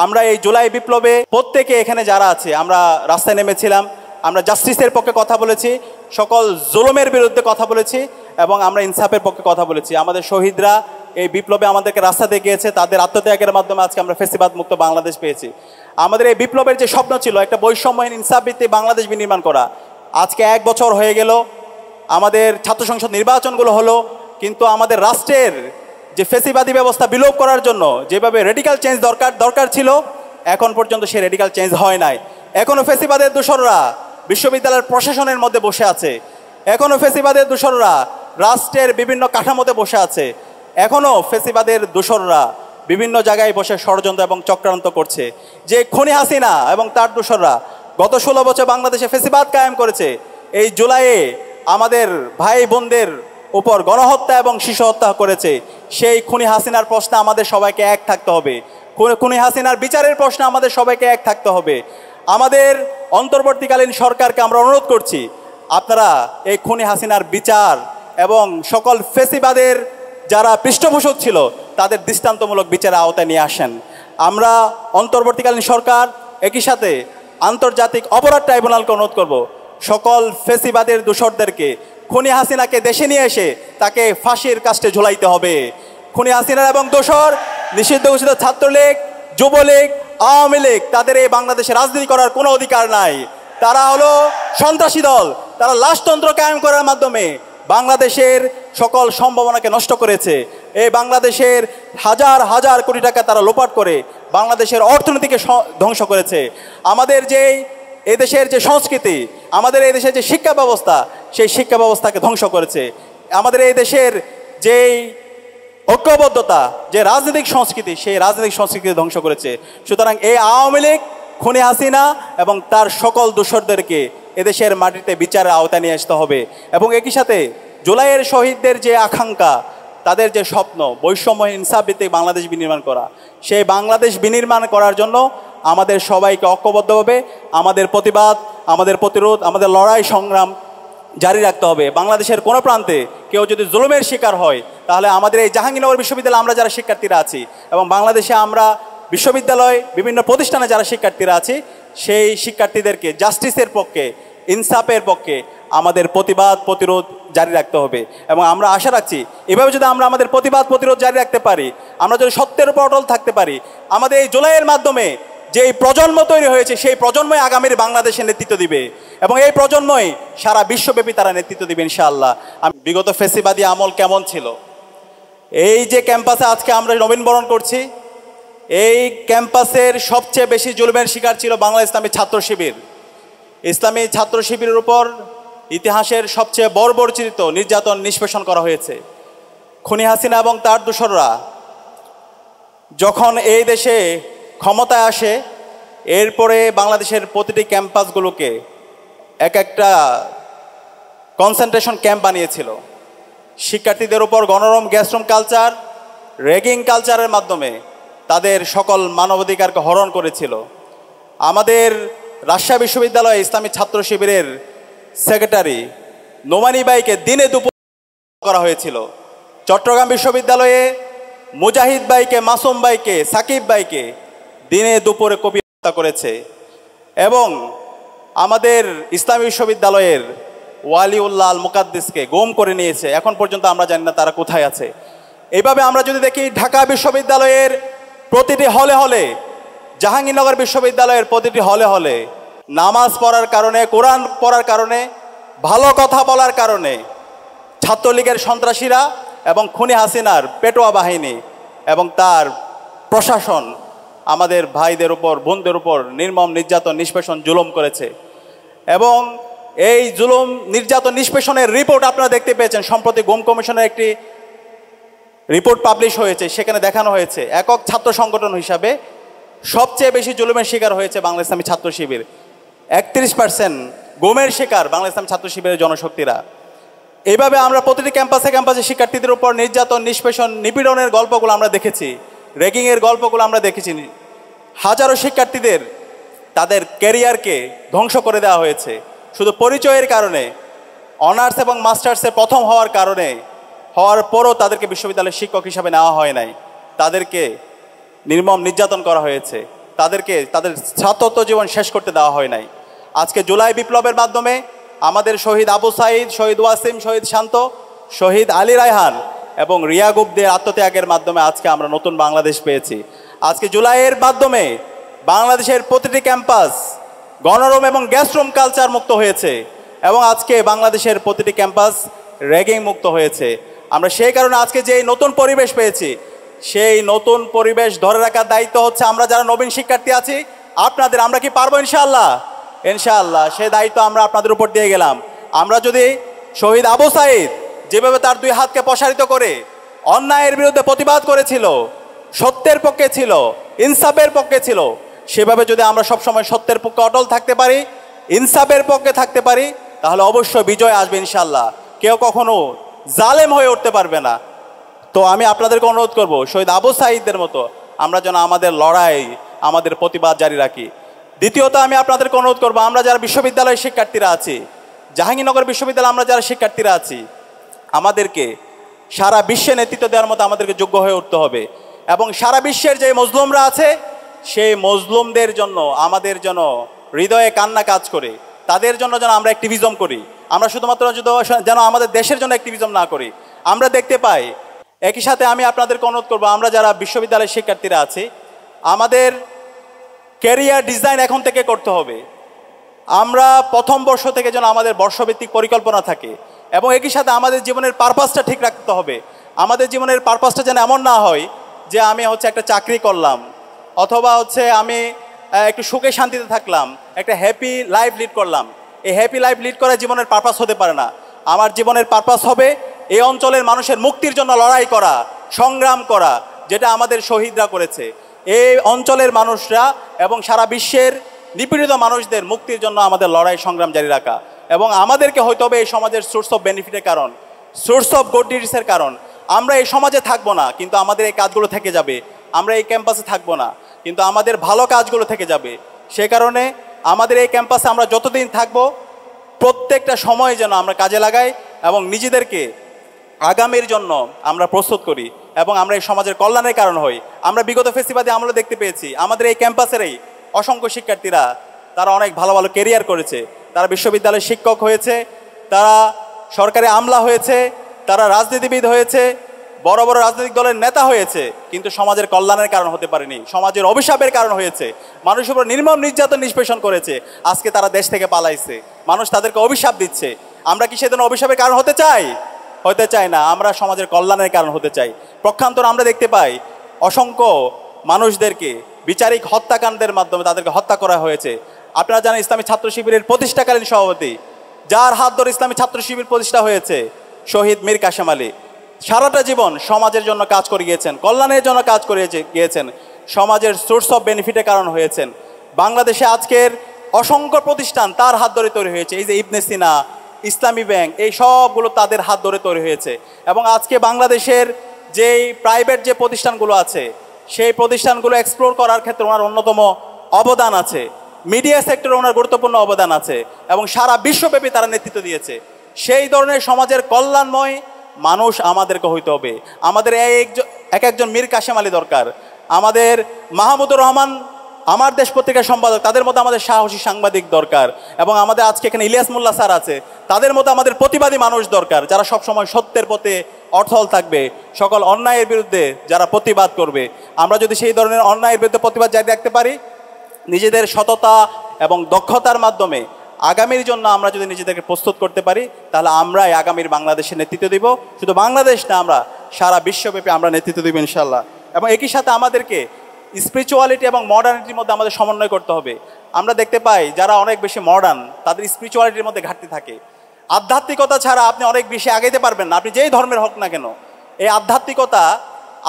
আমরা এই জুলাই বিপ্লবে প্রত্যেকে এখানে যারা আছে আমরা রাস্তায় নেমেছিলাম, আমরা জাস্টিসের পক্ষে কথা বলেছি, সকল জুলুমের বিরুদ্ধে কথা বলেছি এবং আমরা ইনসাফের পক্ষে কথা বলেছি। আমাদের শহীদরা এই বিপ্লবে আমাদেরকে রাস্তা দেখিয়েছে, তাদের আত্মত্যাগের মাধ্যমে আজকে আমরা ফ্যাসিবাদ মুক্ত বাংলাদেশ পেয়েছি। আমাদের এই বিপ্লবের যে স্বপ্ন ছিল একটা বৈষম্যহীন ইনসাফ ভিত্তিক বাংলাদেশ বিনির্মাণ করা, আজকে 1 বছর হয়ে গেল, আমাদের ছাত্র সংসদ নির্বাচনগুলো হলো, কিন্তু আমাদের রাষ্ট্রের যে ফ্যাসিবাদী ব্যবস্থা বিলোপ করার জন্য যেভাবে রেডিক্যাল চেঞ্জ দরকার ছিল, এখন পর্যন্ত সেই রেডিক্যাল চেঞ্জ হয় নাই। এখনও ফ্যাসিবাদের দোসররা বিশ্ববিদ্যালয়ের প্রশাসনের মধ্যে বসে আছে, এখনও ফ্যাসিবাদের দোসররা রাষ্ট্রের বিভিন্ন কাঠামোতে বসে আছে, এখনও ফ্যাসিবাদের দোসররা বিভিন্ন জায়গায় বসে ষড়যন্ত্র এবং চক্রান্ত করছে। যে খুনি হাসিনা এবং তার দোসররা গত 16 বছর বাংলাদেশে ফ্যাসিবাদ কায়েম করেছে, এই জুলাইয়ে আমাদের ভাই বোনদের উপর গণহত্যা এবং শিশু হত্যা করেছে, সেই খুনি হাসিনার প্রশ্নে আমাদের সবাইকে এক থাকতে হবে। খুনি হাসিনার বিচারের প্রশ্নে আমাদের সবাইকে এক থাকতে হবে। আমাদের অন্তর্বর্তীকালীন সরকারকে আমরা অনুরোধ করছি, আপনারা এই খুনি হাসিনার বিচার এবং সকল ফ্যাসিবাদের যারা পৃষ্ঠপোষক ছিল তাদের দৃষ্টান্তমূলক বিচারের আওতায় নিয়ে আসেন। আমরা অন্তর্বর্তীকালীন সরকার একই সাথে আন্তর্জাতিক অপরাধ ট্রাইব্যুনালকে অনুরোধ করব, সকল ফ্যাসিবাদের দোসরদেরকে খুনি হাসিনাকে দেশে নিয়ে এসে তাকে ফাঁসির কাস্টে ঝুলাইতে হবে। খুনি হাসিনার এবং দোসর নিষিদ্ধ ঘোষিত ছাত্রলীগ, যুবলীগ, আওয়ামী লীগ, তাদের এই বাংলাদেশে রাজনীতি করার কোনো অধিকার নাই। তারা হলো সন্ত্রাসী দল, তারা লাশতন্ত্র কায়েম করার মাধ্যমে বাংলাদেশের সকল সম্ভাবনাকে নষ্ট করেছে। এই বাংলাদেশের হাজার হাজার কোটি টাকা তারা লোপাট করে বাংলাদেশের অর্থনীতিকে ধ্বংস করেছে। আমাদের যেই এদেশের যে সংস্কৃতি, আমাদের এই দেশের যে শিক্ষা ব্যবস্থা, সেই শিক্ষা ব্যবস্থাকে ধ্বংস করেছে। আমাদের এই দেশের যেই ঐক্যবদ্ধতা, যে রাজনৈতিক সংস্কৃতি, সেই রাজনৈতিক সংস্কৃতি ধ্বংস করেছে। সুতরাং এই আওয়ামী লীগ, খুনি হাসিনা এবং তার সকল দোসরদেরকে এদেশের মাটিতে বিচারের আওতায় নিয়ে আসতে হবে। এবং একই সাথে জুলাইয়ের শহীদদের যে আকাঙ্ক্ষা, তাদের যে স্বপ্ন বৈষম্যহীন ইনসাফ ভিত্তিক বাংলাদেশ বিনির্মাণ করা, সেই বাংলাদেশ বিনির্মাণ করার জন্য আমাদের সবাইকে ঐক্যবদ্ধভাবে আমাদের প্রতিবাদ, আমাদের প্রতিরোধ, আমাদের লড়াই সংগ্রাম জারি রাখতে হবে। বাংলাদেশের কোনো প্রান্তে কেউ যদি জুলুমের শিকার হয়, তাহলে আমাদের এই জাহাঙ্গীরনগর বিশ্ববিদ্যালয়ে আমরা যারা শিক্ষার্থীরা আছি এবং বাংলাদেশে আমরা বিশ্ববিদ্যালয় বিভিন্ন প্রতিষ্ঠানে যারা শিক্ষার্থীরা আছি, সেই শিক্ষার্থীদেরকে জাস্টিসের পক্ষে, ইনসাফের পক্ষে আমাদের প্রতিবাদ প্রতিরোধ জারি রাখতে হবে। এবং আমরা আশা রাখছি এভাবে যদি আমরা আমাদের প্রতিবাদ প্রতিরোধ জারি রাখতে পারি, আমরা যদি সত্যের উপর অটল থাকতে পারি, আমাদের এই জুলাইয়ের মাধ্যমে যেই প্রজন্ম তৈরি হয়েছে, সেই প্রজন্মই আগামীর বাংলাদেশের নেতৃত্ব দিবে এবং এই প্রজন্মই সারা বিশ্বব্যাপী তারা নেতৃত্ব দিবে ইনশাআল্লাহ। বিগত ফ্যাসিবাদী আমল কেমন ছিল, এই যে ক্যাম্পাসে আজকে আমরা নবীনবরণ করছি, এই ক্যাম্পাসের সবচেয়ে বেশি জুলুমের শিকার ছিল বাংলা ইসলামী ছাত্র শিবির। ইসলামী ছাত্র শিবিরের উপর ইতিহাসের সবচেয়ে বর্বরচিত নির্যাতন নিষ্পেষণ করা হয়েছে। খুনি হাসিনা এবং তার দোসররা যখন এই দেশে ক্ষমতায় আসে, এরপরে বাংলাদেশের প্রতিটি ক্যাম্পাসগুলোকে এক একটা কনসেন্ট্রেশন ক্যাম্প বানিয়েছিল। শিক্ষার্থীদের উপর গণরম গ্যাসরুম কালচার, র্যাগিং কালচারের মাধ্যমে তাদের সকল মানবাধিকারকে হরণ করেছিল। আমাদের রাজশাহী বিশ্ববিদ্যালয়ে ইসলামী ছাত্র শিবিরের সেক্রেটারি নোমানী ভাইকে দিনে দুপুর করা হয়েছিল। চট্টগ্রাম বিশ্ববিদ্যালয়ে মুজাহিদ ভাইকে, মাসুম ভাইকে, সাকিব ভাইকে দিনে দুপুরে কবি হত্যা করেছে। এবং আমাদের ইসলামী বিশ্ববিদ্যালয়ের ওয়ালিউল্লাহ আল মুকাদ্দিসকে গুম করে নিয়েছে। এখন পর্যন্ত আমরা জানি না তারা কোথায় আছে। এইভাবে আমরা যদি দেখি ঢাকা বিশ্ববিদ্যালয়ের প্রতিটি হলে হলে, জাহাঙ্গীরনগর বিশ্ববিদ্যালয়ের প্রতিটি হলে হলে নামাজ পড়ার কারণে, কোরআন পড়ার কারণে, ভালো কথা বলার কারণে ছাত্রলীগের সন্ত্রাসীরা এবং খুনি হাসিনার পেটোয়া বাহিনী এবং তার প্রশাসন আমাদের ভাইদের উপর, বোনদের উপর নির্মম নির্যাতন নিষ্পেষণ জুলুম করেছে। এবং এই জুলুম নির্যাতন নিষ্পেষণের রিপোর্ট আপনারা দেখতে পেয়েছেন। সম্প্রতি গুম কমিশনের একটি রিপোর্ট পাবলিশ হয়েছে, সেখানে দেখানো হয়েছে একক ছাত্র সংগঠন হিসাবে সবচেয়ে বেশি জুলুমের শিকার হয়েছে বাংলা ইসলামী ছাত্র শিবির। 31% গুমের শিকার বাংলা ইসলামী ছাত্র শিবিরের জনশক্তিরা। এইভাবে আমরা প্রতিটি ক্যাম্পাসে ক্যাম্পাসে শিক্ষার্থীদের উপর নির্যাতন, নিষ্পেষণ, নিপীড়নের গল্পগুলো আমরা দেখেছি, র্যাগিংয়ের গল্পগুলো আমরা দেখেছি। হাজারো শিক্ষার্থীদের তাদের ক্যারিয়ারকে ধ্বংস করে দেওয়া হয়েছে শুধু পরিচয়ের কারণে। অনার্স এবং মাস্টার্সে প্রথম হওয়ার কারণে, হওয়ার পরও তাদেরকে বিশ্ববিদ্যালয়ের শিক্ষক হিসাবে নেওয়া হয় নাই, তাদেরকে নির্মম নির্যাতন করা হয়েছে। তাদেরকে তাদের ছাত্রত্ব জীবন শেষ করতে দেওয়া হয় নাই। আজকে জুলাই বিপ্লবের মাধ্যমে আমাদের শহীদ আবু সাঈদ, শহীদ ওয়াসিম, শহীদ শান্ত, শহীদ আলী রায়হান এবং রিয়া গুপ্তের আত্মত্যাগের মাধ্যমে আজকে আমরা নতুন বাংলাদেশ পেয়েছি। আজকে জুলাইয়ের মাধ্যমে বাংলাদেশের প্রতিটি ক্যাম্পাস গণরুম এবং গ্যাস রুম কালচার মুক্ত হয়েছে এবং আজকে বাংলাদেশের প্রতিটি ক্যাম্পাস র্যাগিং মুক্ত হয়েছে। আমরা সেই কারণে আজকে যে নতুন পরিবেশ পেয়েছি, সেই নতুন পরিবেশ ধরে রাখার দায়িত্ব হচ্ছে আমরা যারা নবীন শিক্ষার্থী আছি আপনাদের। আমরা কি পারবো? ইনশাআল্লাহ, ইনশাআল্লাহ সেই দায়িত্ব আমরা আপনাদের উপর দিয়ে গেলাম। আমরা যদি শহীদ আবু সাঈদ যেভাবে তার দুই হাতকে প্রসারিত করে অন্যায়ের বিরুদ্ধে প্রতিবাদ করেছিল, সত্যের পক্ষে ছিল, ইনসাফের পক্ষে ছিল, সেভাবে যদি আমরা সবসময় সত্যের পক্ষে অটল থাকতে পারি, ইনসাফের পক্ষে থাকতে পারি, তাহলে অবশ্যই বিজয় আসবে ইনশাআল্লাহ। কেউ কখনো জালেম হয়ে উঠতে পারবে না। তো আমি আপনাদেরকে অনুরোধ করব, শহীদ আবু সাঈদের মতো আমরা যেন আমাদের লড়াই, আমাদের প্রতিবাদ জারি রাখি। দ্বিতীয়ত আমি আপনাদেরকে অনুরোধ করব, আমরা যারা বিশ্ববিদ্যালয়ের শিক্ষার্থীরা আছি, জাহাঙ্গীরনগর বিশ্ববিদ্যালয়ে আমরা যারা শিক্ষার্থীরা আছি, আমাদেরকে সারা বিশ্বে নেতৃত্ব দেওয়ার মতো আমাদেরকে যোগ্য হয়ে উঠতে হবে এবং সারা বিশ্বের যে মজলুমরা আছে সেই মজলুমদের জন্য আমাদের যেন হৃদয়ে কান্না কাজ করে, তাদের জন্য যেন আমরা অ্যাক্টিভিজম করি। আমরা শুধুমাত্র যেন আমাদের দেশের জন্য অ্যাক্টিভিজম না করি। আমরা দেখতে পাই, একই সাথে আমি আপনাদেরকে অনুরোধ করবো, আমরা যারা বিশ্ববিদ্যালয়ের শিক্ষার্থীরা আছি আমাদের ক্যারিয়ার ডিজাইন এখন থেকে করতে হবে। আমরা প্রথম বর্ষ থেকে যেন আমাদের বর্ষভিত্তিক পরিকল্পনা থাকে এবং একই সাথে আমাদের জীবনের পারপাসটা ঠিক রাখতে হবে। আমাদের জীবনের পারপাসটা যেন এমন না হয় যে আমি একটা চাকরি করলাম অথবা আমি একটু সুখে শান্তিতে থাকলাম, একটা হ্যাপি লাইফ লিড করলাম। এই হ্যাপি লাইফ লিড করা জীবনের পারপাস হতে পারে না। আমার জীবনের পারপাস হবে এই অঞ্চলের মানুষের মুক্তির জন্য লড়াই করা, সংগ্রাম করা, যেটা আমাদের শহীদরা করেছে। এই অঞ্চলের মানুষরা এবং সারা বিশ্বের নিপীড়িত মানুষদের মুক্তির জন্য আমাদের লড়াই সংগ্রাম জারি রাখা এবং আমাদেরকে হয়তো হবে এই সমাজের সোর্স অফ বেনিফিটের কারণ, সোর্স অফ গুড ডিডসের কারণ। আমরা এই সমাজে থাকবো না কিন্তু আমাদের এই কাজগুলো থেকে যাবে। আমরা এই ক্যাম্পাসে থাকবো না কিন্তু আমাদের ভালো কাজগুলো থেকে যাবে। সে কারণে আমাদের এই ক্যাম্পাসে আমরা যতদিন থাকবো প্রত্যেকটা সময় যেন আমরা কাজে লাগাই এবং নিজেদেরকে আগামীর জন্য আমরা প্রস্তুত করি এবং আমরা এই সমাজের কল্যাণের কারণ হই। আমরা বিগত ফেস্টিভালে আমরা দেখতে পেয়েছি আমাদের এই ক্যাম্পাসেরই অসংখ্য শিক্ষার্থীরা তারা অনেক ভালো ভালো কেরিয়ার করেছে, তারা বিশ্ববিদ্যালয়ের শিক্ষক হয়েছে, তারা সরকারি আমলা হয়েছে, তারা রাজনীতিবিদ হয়েছে, বড় বড় রাজনৈতিক দলের নেতা হয়েছে, কিন্তু সমাজের কল্যাণের কারণ হতে পারেনি, সমাজের অভিশাপের কারণ হয়েছে। মানুষের উপর নির্মম নির্যাতন নিষ্পেষণ করেছে, আজকে তারা দেশ থেকে পালাইছে, মানুষ তাদেরকে অভিশাপ দিচ্ছে। আমরা কি সেদিন অভিশাপের কারণ হতে চাই? হতে চাই না। আমরা সমাজের কল্যাণের কারণ হতে চাই। পক্ষান্তর আমরা দেখতে পাই অসংখ্য মানুষদেরকে বিচারিক হত্যাকাণ্ডের মাধ্যমে তাদেরকে হত্যা করা হয়েছে। আপনারা জানেন ইসলামী ছাত্র শিবিরের প্রতিষ্ঠাকালীন সভাপতি, যার হাত ধরে ইসলামী ছাত্র শিবির প্রতিষ্ঠা হয়েছে, শহীদ মীর কাশেম আলী, সারাটা জীবন সমাজের জন্য কাজ করে গিয়েছেন, কল্যাণের জন্য কাজ করে গিয়েছেন, সমাজের সোর্স অফ বেনিফিটের কারণ হয়েছেন। বাংলাদেশে আজকের অসংখ্য প্রতিষ্ঠান তার হাত ধরে তৈরি হয়েছে। এই যে ইবনে সিনা, ইসলামী ব্যাংক, এই সবগুলো তাদের হাত ধরে তৈরি হয়েছে। এবং আজকে বাংলাদেশের যেই প্রাইভেট যে প্রতিষ্ঠানগুলো আছে সেই প্রতিষ্ঠানগুলো এক্সপ্লোর করার ক্ষেত্রে ওনার অন্যতম অবদান আছে। মিডিয়া সেক্টরে ওনার গুরুত্বপূর্ণ অবদান আছে এবং সারা বিশ্বব্যাপী তারা নেতৃত্ব দিয়েছে। সেই ধরনের সমাজের কল্যাণময় মানুষ আমাদেরকে হইতে হবে। আমাদের এক একজন মীর কাশেম আলী দরকার, আমাদের মাহমুদুর রহমান আমার দেশ পত্রিকার সম্পাদক, তাদের মতো আমাদের সাহসী সাংবাদিক দরকার এবং আমাদের আজকে এখানে ইলিয়াস মোল্লা স্যার আছে, তাদের মতো আমাদের প্রতিবাদী মানুষ দরকার, যারা সবসময় সত্যের পথে অটল থাকবে, সকল অন্যায়ের বিরুদ্ধে যারা প্রতিবাদ করবে। আমরা যদি সেই ধরনের অন্যায়ের বিরুদ্ধে প্রতিবাদ জারি রাখতে পারি, নিজেদের সততা এবং দক্ষতার মাধ্যমে আগামীর জন্য আমরা যদি নিজেদেরকে প্রস্তুত করতে পারি, তাহলে আমরাই আগামীর বাংলাদেশের নেতৃত্ব দিব। শুধু বাংলাদেশ না, আমরা সারা বিশ্বব্যাপী আমরা নেতৃত্ব দিব ইনশাল্লাহ। এবং একই সাথে আমাদেরকে স্পিরিচুয়ালিটি এবং মডার্নিটির মধ্যে আমাদের সমন্বয় করতে হবে। আমরা দেখতে পাই যারা অনেক বেশি মডার্ন তাদের স্পিরিচুয়ালিটির মধ্যে ঘাটতি থাকে। আধ্যাত্মিকতা ছাড়া আপনি অনেক বেশি আগাইতে পারবেন না, আপনি যেই ধর্মের হোক না কেন। এই আধ্যাত্মিকতা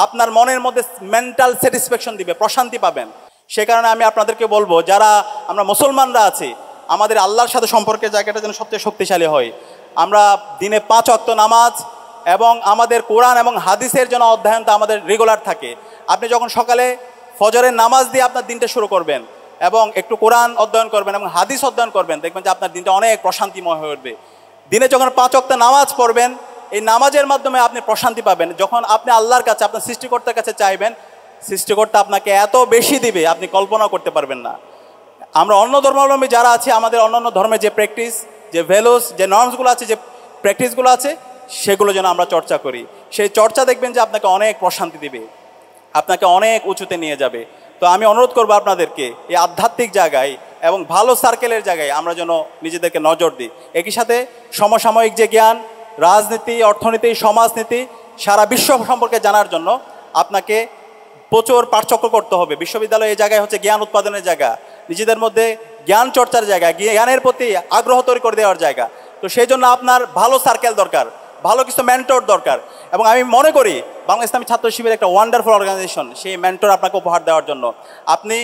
আপনার মনের মধ্যে মেন্টাল স্যাটিসফ্যাকশন দিবে, প্রশান্তি পাবেন। সে কারণে আমি আপনাদেরকে বলবো, যারা আমরা মুসলমানরা আছি, আমাদের আল্লাহর সাথে সম্পর্কের জায়গাটা যেন সবচেয়ে শক্তিশালী হয়। আমরা দিনে 5 ওয়াক্ত নামাজ এবং আমাদের কোরআন এবং হাদিসের জন্য অধ্যয়নটা আমাদের রেগুলার থাকে। আপনি যখন সকালে ফজরের নামাজ দিয়ে আপনার দিনটা শুরু করবেন এবং একটু কোরআন অধ্যয়ন করবেন এবং হাদিস অধ্যয়ন করবেন, দেখবেন যে আপনার দিনটা অনেক প্রশান্তিময় হয়ে উঠবে। দিনে যখন 5 ওয়াক্ত নামাজ পড়বেন, এই নামাজের মাধ্যমে আপনি প্রশান্তি পাবেন। যখন আপনি আল্লাহর কাছে, আপনার সৃষ্টিকর্তার কাছে চাইবেন, সৃষ্টিকর্তা আপনাকে এত বেশি দিবে আপনি কল্পনা করতে পারবেন না। আমরা অন্য ধর্মাবলম্বী যারা আছি, আমাদের অন্যান্য ধর্মের যে প্র্যাকটিস, যে ভ্যালুস, যে নর্মসগুলো আছে, যে প্র্যাকটিসগুলো আছে, সেগুলো যেন আমরা চর্চা করি। সেই চর্চা দেখবেন যে আপনাকে অনেক প্রশান্তি দিবে, আপনাকে অনেক উঁচুতে নিয়ে যাবে। তো আমি অনুরোধ করবো আপনাদেরকে এই আধ্যাত্মিক জায়গায় এবং ভালো সার্কেলের জায়গায় আমরা যেন নিজেদেরকে নজর দিই। একই সাথে সমসাময়িক যে জ্ঞান, রাজনীতি, অর্থনীতি, সমাজনীতি, সারা বিশ্ব সম্পর্কে জানার জন্য আপনাকে প্রচুর পাঠচক্র করতে হবে। বিশ্ববিদ্যালয় এই জায়গায় হচ্ছে জ্ঞান উৎপাদনের জায়গা, নিজেদের মধ্যে জ্ঞান চর্চার জায়গা, জ্ঞানের প্রতি আগ্রহ তৈরি করে দেওয়ার জায়গা। তো সেই জন্য আপনার ভালো সার্কেল দরকার, ভালো কিছু মেন্টর দরকার। এবং আমি মনে করি বাংলা ইসলামী ছাত্র শিবির একটা ওয়ান্ডারফুল অর্গানাইজেশন, সেই মেন্টর আপনাকে উপহার দেওয়ার জন্য, আপনি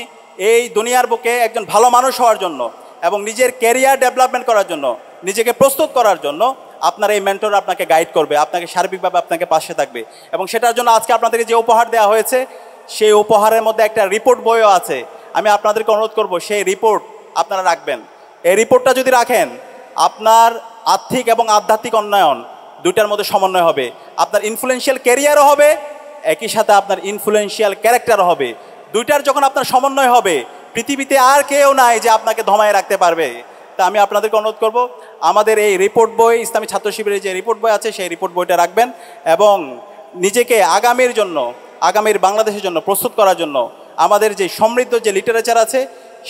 এই দুনিয়ার বুকে একজন ভালো মানুষ হওয়ার জন্য এবং নিজের ক্যারিয়ার ডেভেলপমেন্ট করার জন্য, নিজেকে প্রস্তুত করার জন্য আপনার এই মেন্টর আপনাকে গাইড করবে, আপনাকে সার্বিকভাবে আপনাকে পাশে থাকবে। এবং সেটার জন্য আজকে আপনাদেরকে যে উপহার দেওয়া হয়েছে, সেই উপহারের মধ্যে একটা রিপোর্ট বইও আছে। আমি আপনাদেরকে অনুরোধ করব সেই রিপোর্ট আপনারা রাখবেন। এই রিপোর্টটা যদি রাখেন, আপনার আর্থিক এবং আধ্যাত্মিক উন্নয়ন দুইটার মধ্যে সমন্বয় হবে। আপনার ইনফ্লুয়েন্সিয়াল ক্যারিয়ারও হবে, একই সাথে আপনার ইনফ্লুয়েন্সিয়াল ক্যারেক্টারও হবে। দুইটার যখন আপনার সমন্বয় হবে, পৃথিবীতে আর কেউ নাই যে আপনাকে ধমায় রাখতে পারবে। তা আমি আপনাদেরকে অনুরোধ করব, আমাদের এই রিপোর্ট বই, ইসলামী ছাত্র শিবিরের যে রিপোর্ট বই আছে, সেই রিপোর্ট বইটা রাখবেন এবং নিজেকে আগামীর জন্য, আগামীর বাংলাদেশের জন্য প্রস্তুত করার জন্য আমাদের যে সমৃদ্ধ যে লিটারেচার আছে,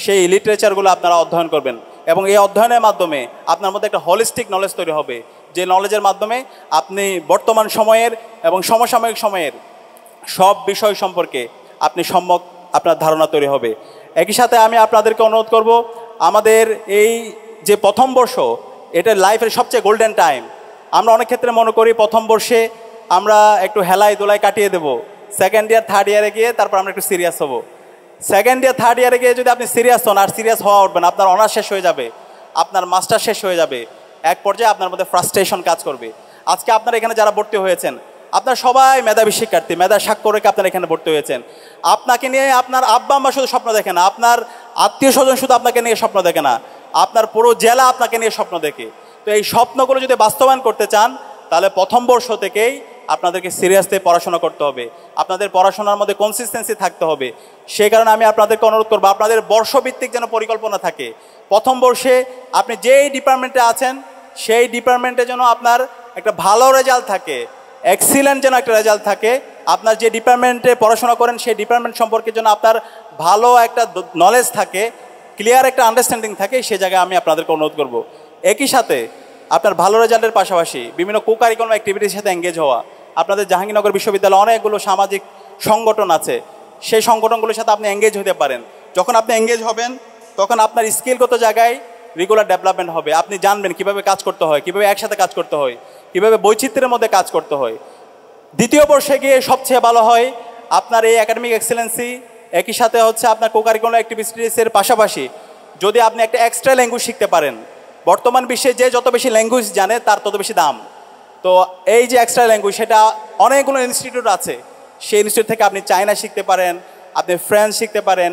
সেই লিটারেচারগুলো আপনারা অধ্যয়ন করবেন। এবং এই অধ্যয়নের মাধ্যমে আপনার মধ্যে একটা হলিস্টিক নলেজ তৈরি হবে, যে নলেজের মাধ্যমে আপনি বর্তমান সময়ের এবং সমসাময়িক সময়ের সব বিষয় সম্পর্কে আপনি সম্যক আপনার ধারণা তৈরি হবে। একই সাথে আমি আপনাদেরকে অনুরোধ করব, আমাদের এই যে প্রথম বর্ষ, এটা লাইফের সবচেয়ে গোল্ডেন টাইম। আমরা অনেক ক্ষেত্রে মনে করি প্রথম বর্ষে আমরা একটু হেলাই দোলাই কাটিয়ে দেবো, সেকেন্ড ইয়ার থার্ড ইয়ারে গিয়ে তারপর আমরা একটু সিরিয়াস হব। সেকেন্ড ইয়ার থার্ড ইয়ারে গিয়ে যদি আপনি সিরিয়াস হন, আর সিরিয়াস হওয়া উঠবেন, আপনার অনার্স শেষ হয়ে যাবে, আপনার মাস্টার শেষ হয়ে যাবে, এক পর্যায়ে আপনার মধ্যে ফ্রাস্ট্রেশন কাজ করবে। আজকে আপনারা এখানে যারা ভর্তি হয়েছেন, আপনার সবাই মেধাবী শিক্ষার্থী, মেধা স্বাক্ষর রেখে আপনারা এখানে ভর্তি হয়েছেন। আপনাকে নিয়ে আপনার আব্বা আম্মা শুধু স্বপ্ন দেখে না, আপনার আত্মীয় স্বজন শুধু আপনাকে নিয়ে স্বপ্ন দেখে না, আপনার পুরো জেলা আপনাকে নিয়ে স্বপ্ন দেখে। তো এই স্বপ্নগুলো যদি বাস্তবায়ন করতে চান, তাহলে প্রথম বর্ষ থেকেই আপনাদেরকে সিরিয়াসলি পড়াশোনা করতে হবে, আপনাদের পড়াশোনার মধ্যে কনসিস্টেন্সি থাকতে হবে। সেই কারণে আমি আপনাদেরকে অনুরোধ করবো, আপনাদের বর্ষভিত্তিক যেন পরিকল্পনা থাকে। প্রথম বর্ষে আপনি যেই ডিপার্টমেন্টে আছেন, সেই ডিপার্টমেন্টে যেন আপনার একটা ভালো রেজাল্ট থাকে, এক্সিলেন্ট যেন একটা রেজাল্ট থাকে। আপনার যে ডিপার্টমেন্টে পড়াশোনা করেন, সেই ডিপার্টমেন্ট সম্পর্কে যেন আপনার ভালো একটা নলেজ থাকে, ক্লিয়ার একটা আন্ডারস্ট্যান্ডিং থাকে, সে জায়গায় আমি আপনাদেরকে অনুরোধ করব। একই সাথে আপনার ভালো রেজাল্টের পাশাপাশি বিভিন্ন কোকারিকুলাম অ্যাক্টিভিটির সাথে এঙ্গেজ হওয়া। আপনাদের জাহাঙ্গীরনগর বিশ্ববিদ্যালয়ে অনেকগুলো সামাজিক সংগঠন আছে, সেই সংগঠনগুলোর সাথে আপনি এঙ্গেজ হতে পারেন। যখন আপনি এঙ্গেজ হবেন, তখন আপনার স্কিলগত জায়গায় রেগুলার ডেভেলপমেন্ট হবে। আপনি জানবেন কীভাবে কাজ করতে হয়, কীভাবে একসাথে কাজ করতে হয়, কীভাবে বৈচিত্র্যের মধ্যে কাজ করতে হয়। দ্বিতীয় বর্ষে গিয়ে সবচেয়ে ভালো হয় আপনার এই একাডেমিক এক্সেলেন্সি, একই সাথে হচ্ছে আপনার কোকারিকুলাম অ্যাক্টিভিটিসের পাশাপাশি যদি আপনি একটা এক্সট্রা ল্যাঙ্গুয়েজ শিখতে পারেন। বর্তমান বিশ্বে যে যত বেশি ল্যাঙ্গুয়েজ জানে তার তত বেশি দাম। তো এই যে এক্সট্রা ল্যাঙ্গুয়েজ, সেটা অনেকগুলো ইনস্টিটিউট আছে, সেই ইনস্টিটিউট থেকে আপনি চায়না শিখতে পারেন, আপনি ফ্রেঞ্চ শিখতে পারেন,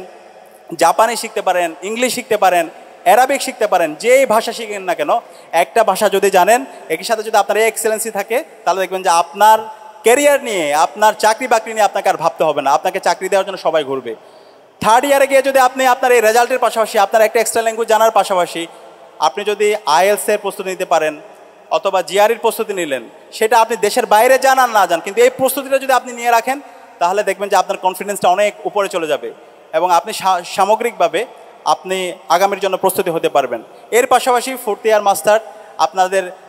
জাপানি শিখতে পারেন, ইংলিশ শিখতে পারেন, অ্যারাবিক শিখতে পারেন। যেই ভাষা শিখেন না কেন, একটা ভাষা যদি জানেন, একই সাথে যদি আপনার এই এক্সেলেন্সি থাকে, তাহলে দেখবেন যে আপনার ক্যারিয়ার নিয়ে, আপনার চাকরি বাকরি নিয়ে আপনাকে আর ভাবতে হবে না, আপনাকে চাকরি দেওয়ার জন্য সবাই ঘুরবে। থার্ড ইয়ারে গিয়ে যদি আপনি আপনার এই রেজাল্টের পাশাপাশি, আপনার একটা এক্সট্রা ল্যাঙ্গুয়েজ জানার পাশাপাশি আপনি যদি আইএলসের প্রস্তুতি নিতে পারেন অথবা জিআরইর প্রস্তুতি নিলেন, সেটা আপনি দেশের বাইরে যান আর না যান, কিন্তু এই প্রস্তুতিটা যদি আপনি নিয়ে রাখেন, তাহলে দেখবেন যে আপনার কনফিডেন্সটা অনেক উপরে চলে যাবে এবং আপনি সামগ্রিকভাবে আপনি আগামীর জন্য প্রস্তুতি হতে পারবেন। এর পাশাপাশি ফোর্থ ইয়ার মাস্টার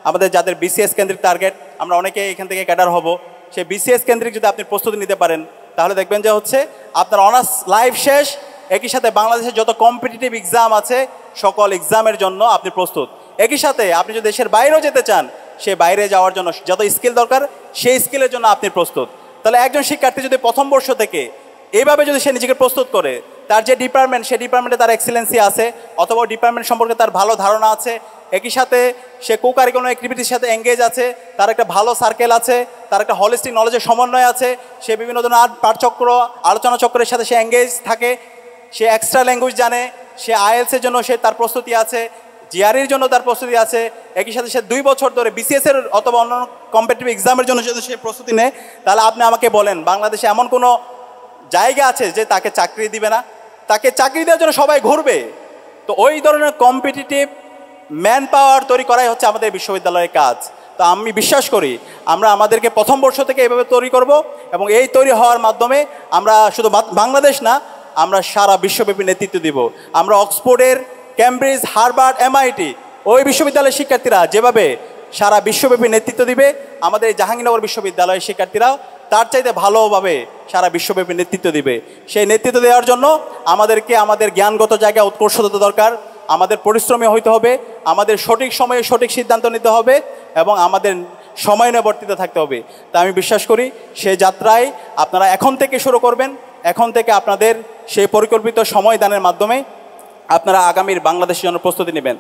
আমাদের যাদের বিসিএস কেন্দ্রিক টার্গেট, আমরা অনেকে এখান থেকে ক্যাডার হব, সেই বিসিএস কেন্দ্রিক যদি আপনি প্রস্তুতি নিতে পারেন, তাহলে দেখবেন যে হচ্ছে আপনার অনার্স লাইফ শেষ। একই সাথে বাংলাদেশের যত কম্পিটিটিভ এক্সাম আছে, সকল এক্সামের জন্য আপনি প্রস্তুত। একই সাথে আপনি যদি দেশের বাইরেও যেতে চান, সে বাইরে যাওয়ার জন্য যত স্কিল দরকার, সেই স্কিলের জন্য আপনি প্রস্তুত। তাহলে একজন শিক্ষার্থী যদি প্রথম বর্ষ থেকে এইভাবে যদি সে নিজেকে প্রস্তুত করে, তার যে ডিপার্টমেন্ট, সেই ডিপার্টমেন্টে তার এক্সেলেন্সি আছে অথবা ডিপার্টমেন্ট সম্পর্কে তার ভালো ধারণা আছে, একই সাথে সে কোকারিকুলাম অ্যাক্টিভিটির সাথে এঙ্গেজ আছে, তার একটা ভালো সার্কেল আছে, তার একটা হলিস্টিক নলেজের সমন্বয় আছে, সে বিভিন্ন ধরনের পাঠচক্র, আলোচনা চক্রের সাথে সে এঙ্গেজ থাকে, সে এক্সট্রা ল্যাঙ্গুয়েজ জানে, সে আইএলসের জন্য সে তার প্রস্তুতি আছে, জিআরইর জন্য তার প্রস্তুতি আছে, একই সাথে সে 2 বছর ধরে বিসিএসের অথবা অন্যান্য কম্পিটিটিভ এক্সামের জন্য যদি সে প্রস্তুতি নেয়, তাহলে আপনি আমাকে বলেন বাংলাদেশে এমন কোনো জায়গা আছে যে তাকে চাকরি দিবে না, তাকে চাকরি দেওয়ার জন্য সবাই ঘুরবে। তো ওই ধরনের কম্পিটিটিভ ম্যান পাওয়ার তৈরি করাই হচ্ছে আমাদের বিশ্ববিদ্যালয়ের কাজ। তো আমি বিশ্বাস করি আমরা আমাদেরকে প্রথম বর্ষ থেকে এভাবে তৈরি করব, এবং এই তৈরি হওয়ার মাধ্যমে আমরা শুধু বাংলাদেশ না, আমরা সারা বিশ্বব্যাপী নেতৃত্ব দিব। আমরা অক্সফোর্ডের, ক্যামব্রিজ, হার্ভার্ড, এমআইটি ওই বিশ্ববিদ্যালয়ের শিক্ষার্থীরা যেভাবে সারা বিশ্বব্যাপী নেতৃত্ব দিবে, আমাদের এই জাহাঙ্গীরনগর বিশ্ববিদ্যালয়ের শিক্ষার্থীরা তার চাইতে ভালোভাবে সারা বিশ্বব্যাপী নেতৃত্ব দিবে। সেই নেতৃত্ব দেওয়ার জন্য আমাদেরকে আমাদের জ্ঞানগত জায়গায় উৎকর্ষতা দরকার, আমাদের পরিশ্রমী হইতে হবে, আমাদের সঠিক সময়ে সঠিক সিদ্ধান্ত নিতে হবে, এবং আমাদের সময়ানুবর্তিত থাকতে হবে। তা আমি বিশ্বাস করি সেই যাত্রায় আপনারা এখন থেকে শুরু করবেন, এখন থেকে আপনাদের সেই পরিকল্পিত সময় দানের মাধ্যমে আপনারা আগামীর বাংলাদেশের জন্য প্রস্তুতি নেবেন।